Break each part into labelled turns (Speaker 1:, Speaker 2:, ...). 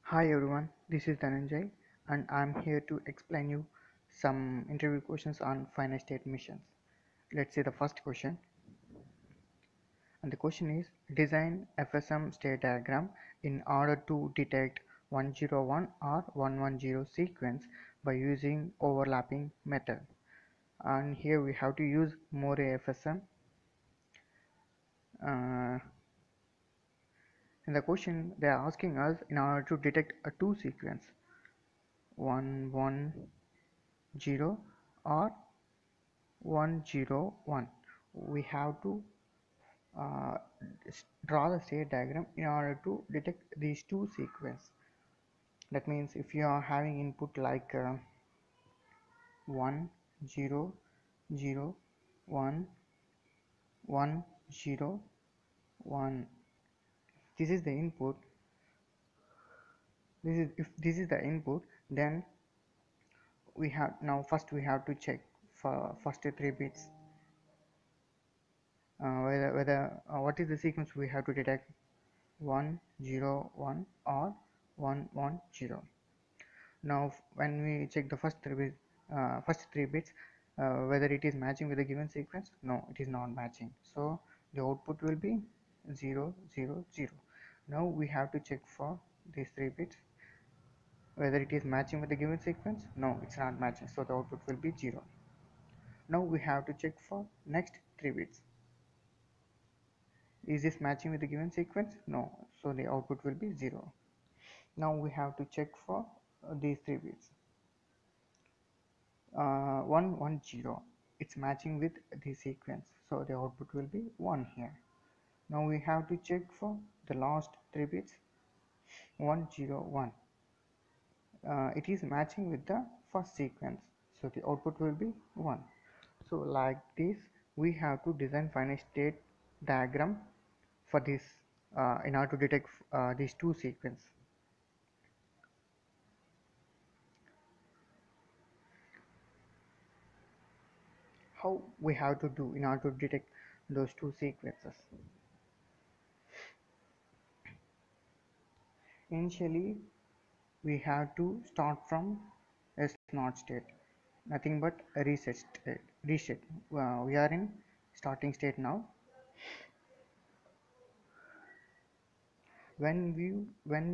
Speaker 1: Hi everyone, this is Dhananjay and I'm here to explain you some interview questions on finite state missions. Let's see the first question. And the question is design FSM state diagram in order to detect 101 or 110 sequence by using overlapping method. And here we have to use Moray FSM. Uh, in the question they are asking us in order to detect a two sequence 110 or 101, we have to uh, draw the state diagram in order to detect these two sequence. That means if you are having input like 1 0 0 1 1 0 1, this is the input. This is if this is the input, then we have now first we have to check for first three bits whether what is the sequence we have to detect, 101 or 110. Now when we check the first three bits, whether it is matching with the given sequence, no, it is not matching, so the output will be 0 0 0. Now we have to check for these three bits whether it is matching with the given sequence, no, it's not matching, so the output will be 0. Now we have to check for next three bits, is this matching with the given sequence, no, so the output will be 0. Now we have to check for these three bits, 110, it's matching with the sequence, so the output will be 1 here. Now we have to check for the last three bits, 101, it is matching with the first sequence, so the output will be 1. So like this we have to design finite state diagram for this in order to detect these two sequence. How we have to do in order to detect those two sequences? Initially we have to start from S naught state, nothing but a reset. We are in starting state now. When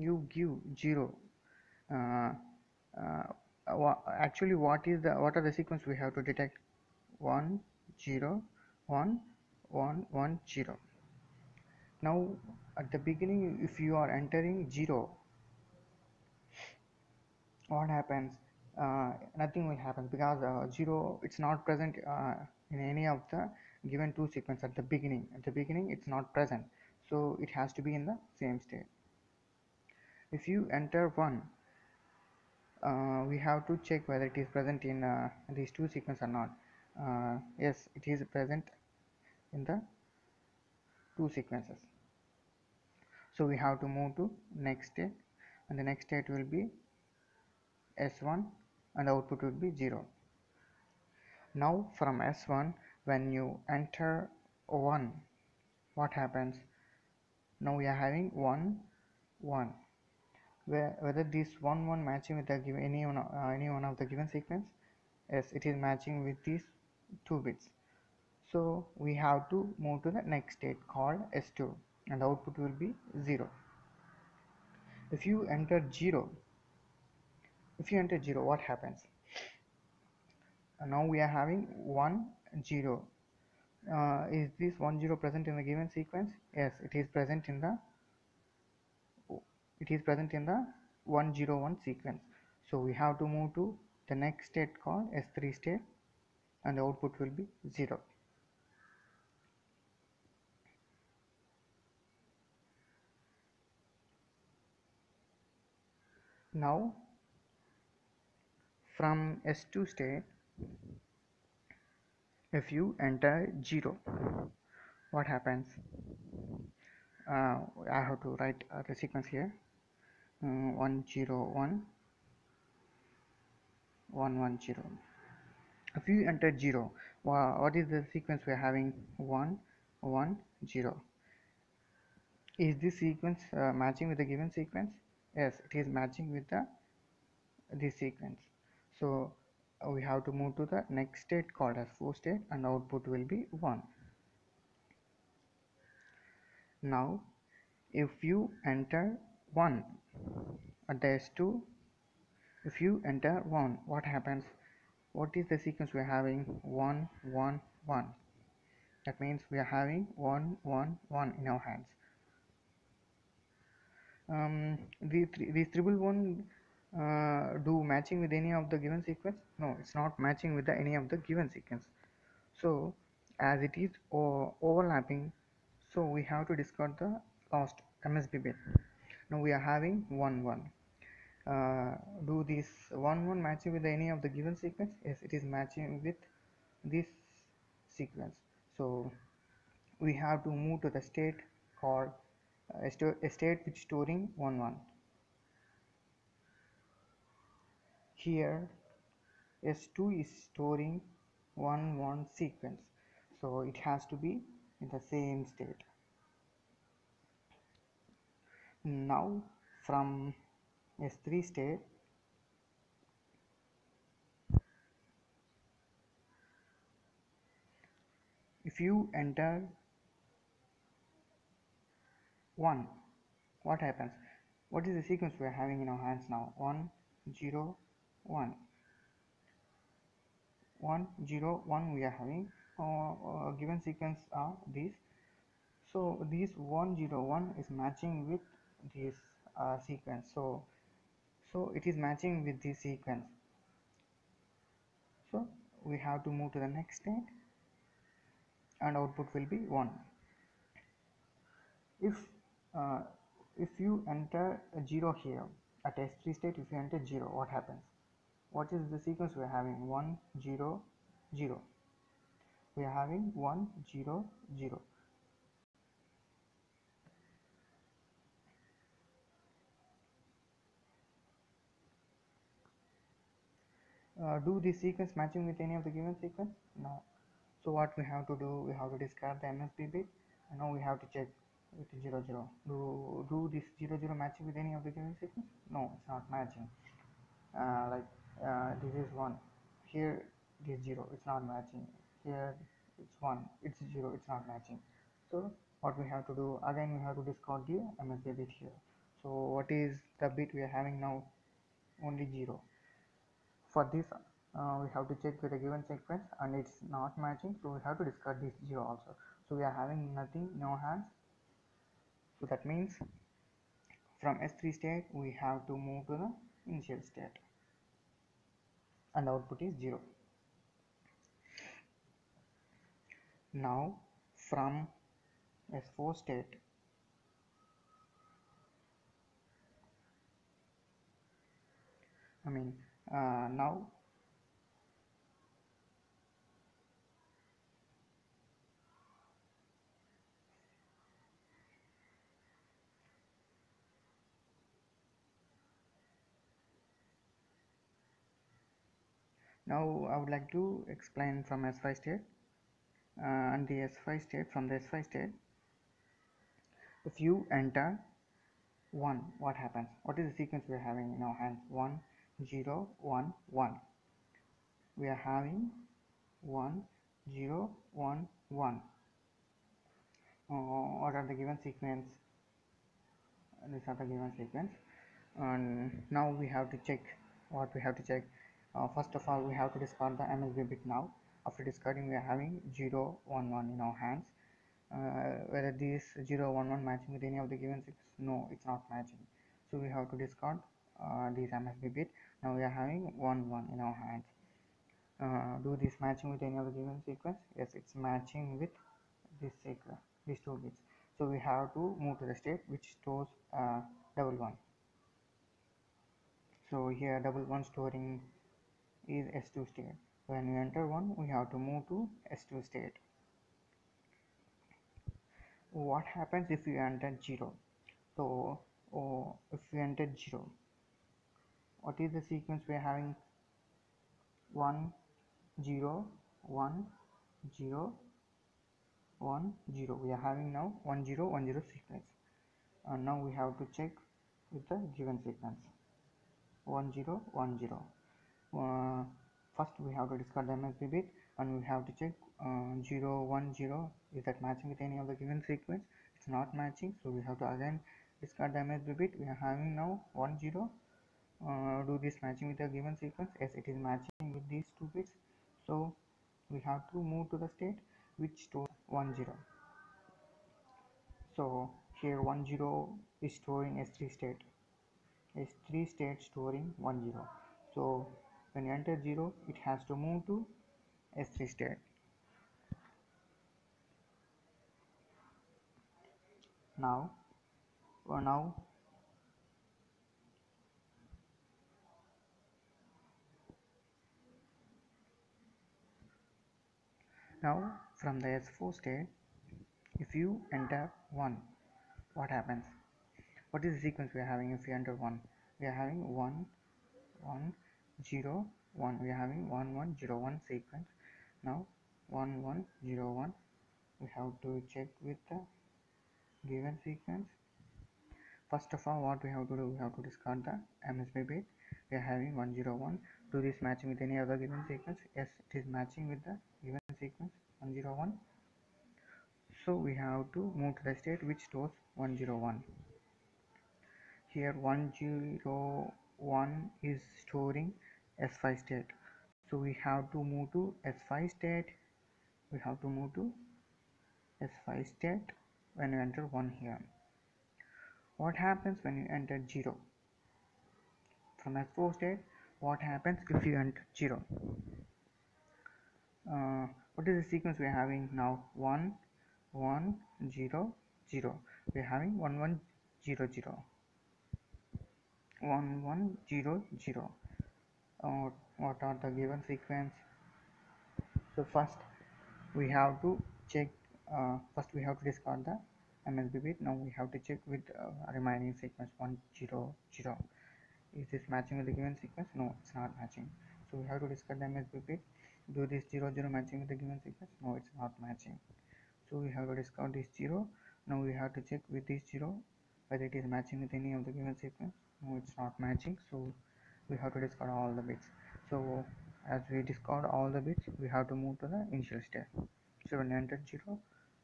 Speaker 1: you give 0, uh, actually what are the sequence we have to detect? 1 0 1 1 1 0. Now at the beginning if you are entering 0, what happens? Nothing will happen because 0, it's not present in any of the given two sequence at the beginning it's not present, so it has to be in the same state. If you enter 1, we have to check whether it is present in these two sequence or not. Yes, it is present in the two sequences, so we have to move to next state, and the next state will be S1 and the output will be 0. Now from S1, when you enter 1, what happens? Now we are having 1 1, whether this 1 1 matching with the given any one of the given sequence. Yes, it is matching with these two bits, so we have to move to the next state called S2 and the output will be 0. If you enter 0, what happens? Now we are having 1 0. Is this 1 0 present in the given sequence? Yes, it is present in the 101 sequence, so we have to move to the next state called S3 state and the output will be 0. Now from S2 state, if you enter 0, what happens? I have to write the sequence here, 101 110. If you enter 0, what is the sequence we are having? 1 1 0. Is this sequence matching with the given sequence? Yes, it is matching with the this sequence. So we have to move to the next state called as for state, and output will be 1. Now if you enter 1 at the S2, if you enter 1, what happens? What is the sequence we are having? 1 1 1. That means we are having 1 1 1 in our hands. These triple one do matching with any of the given sequence? No, it's not matching with any of the given sequence. So as it is overlapping, so we have to discard the last MSB bit. Now we are having 1 1. Do this 1 1 matching with any of the given sequence? Yes, it is matching with this sequence. So we have to move to the state called a state which storing 1 1. Here S2 is storing 1 1 sequence, so it has to be in the same state. Now from S3 state, if you enter 1, what happens? What is the sequence we are having in our hands now? 1 0 1 1 0 1 we are having. Given sequence are these. So this 1 0 1 is matching with this sequence. So it is matching with this sequence. So we have to move to the next state, and output will be 1. If uh, if you enter a 0 here at S3 state, if you enter 0, what happens? What is the sequence we are having? 1 0 0. We are having 1 0 0. Do this sequence matching with any of the given sequence? No. So what we have to do, we have to discard the MSB bit, and now we have to check with 0 0. Do this 0 0 matching with any of the given sequence? No, it's not matching. Like this is 1, here it is 0, it's not matching. Here it's 1, it's 0, it's not matching. So what we have to do, again we have to discard the MSB bit here. So what is the bit we are having now? Only 0. For this we have to check with a given sequence, and it's not matching, so we have to discard this 0 also. So we are having nothing in our hands. So that means from S3 state we have to move to the initial state, and output is 0. Now from S4 state, I mean now I would like to explain from S5 state and the S5 state. From the S5 state, if you enter 1, what happens? What is the sequence we are having in our hands? 1 0 1 1. We are having 1 0 1 1. What are the given sequence? These are the given sequence, and now we have to check what we have to check. First of all, we have to discard the MSB bit. Now after discarding, we are having 0 1 1 in our hands. Whether this 0 1 1 matching with any of the given sequence? No, it's not matching, so we have to discard this MSB bit. Now we are having 1 1 in our hands. Do this matching with any of the given sequence? Yes, it's matching with this sequence, these two bits. So we have to move to the state which stores double one. So here double one storing is S2 state. When we enter 1, we have to move to S2 state. What happens if we enter 0? So if we enter 0, what is the sequence we are having? 1 0 1 0 1 0. We are having now 1 0 1 0 sequence, and now we have to check with the given sequence 1 0 1 0. First we have to discard the MSB bit and we have to check 0 1 0, is that matching with any of the given sequence. It's not matching, so we have to again discard the MSB bit. We are having now 1 0. Do this matching with the given sequence? Yes, it is matching with these two bits, so we have to move to the state which stores 1 0. So here 1 0 is stored in S3 state, S3 state storing 1 0. So when you enter 0, it has to move to S3 state. Now now from the S4 state, if you enter 1, what happens? What is the sequence we are having? If we enter 1, we are having 1 1 0 1. We are having 1 1 0 1 sequence. Now 1 1 0 1, we have to check with the given sequence. First of all, what we have to do, we have to discard the MSB bit. We are having 1 0 1. Do this matching with any other given sequence? Yes, it is matching with the given sequence 1 0 1. So we have to move to the state which stores 1 0 1. Here 1 0 1 is storing S5 state. So we have to move to S5 state. We have to move to S5 state when you enter 1 here. What happens when you enter 0? From S4 state, what happens if you enter 0? What is the sequence we are having now? 1 1 0 0. We are having 1 1 0 0. 1 1 0 0. What are the given sequence? So first we have to check, first we have to discard the MSB bit. Now we have to check with remaining sequence 1 0 0. Is this matching with the given sequence? No, it's not matching, so we have to discard the MSB bit. Do this 0 0 matching with the given sequence? No, it's not matching, so we have to discard this 0. Now we have to check with this 0 whether it is matching with any of the given sequence. No, it's not matching, so we have to discard all the bits. So as we discard all the bits, we have to move to the initial state. So when enter 0,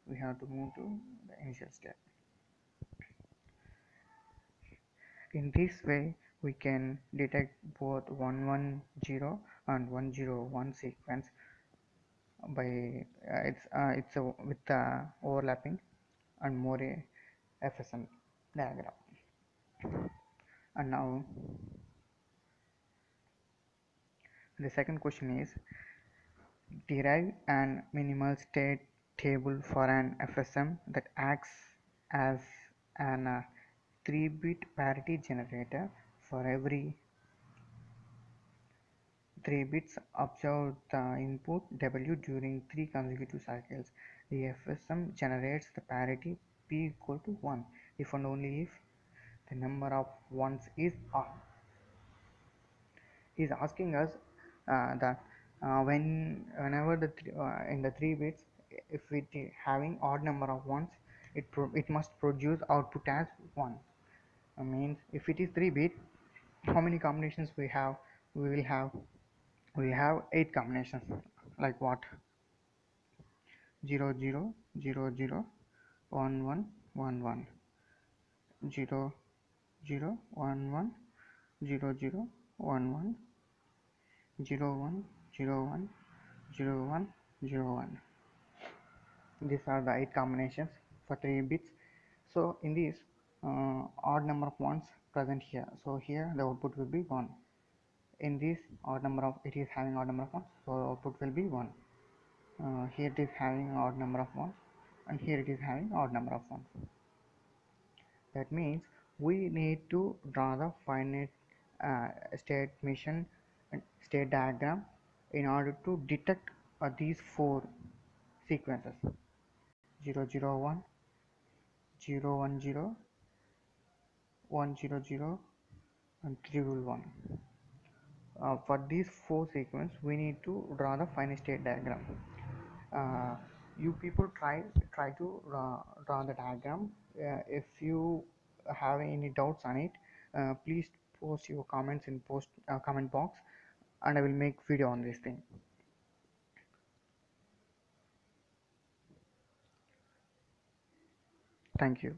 Speaker 1: we have to move to the initial state. In this way, we can detect both 110 and 101 sequence by with the overlapping and more FSM diagram. And now the second question is, derive an minimal state table for an FSM that acts as an 3-bit parity generator. For every 3 bits, observe the input W during 3 consecutive cycles. The FSM generates the parity P equal to 1 if and only if the number of ones is odd. He is asking us that whenever in the 3 bits, if it is having odd number of ones, it must produce output as 1. Means if it is 3 bit, how many combinations we have? We have 8 combinations, like what? 0 0 0 0 1 1 1 1 0 0 1 1 0 0 1 1 0 1 0 1 0 1 0 1. These are the 8 combinations for 3 bits. So in this, odd number of ones present here, so here the output will be 1. In this odd number of, it is having odd number of ones, so output will be 1. Here it is having odd number of ones, and here it is having odd number of ones. That means we need to draw the finite state machine state diagram in order to detect these 4 sequences: 0 0 1 0 1 0 1 0 0 and 3 1. For these 4 sequences, we need to draw the finite state diagram. You people try to draw the diagram. If you have any doubts on it, please post your comments in post comment box, and I will make video on this thing. Thank you.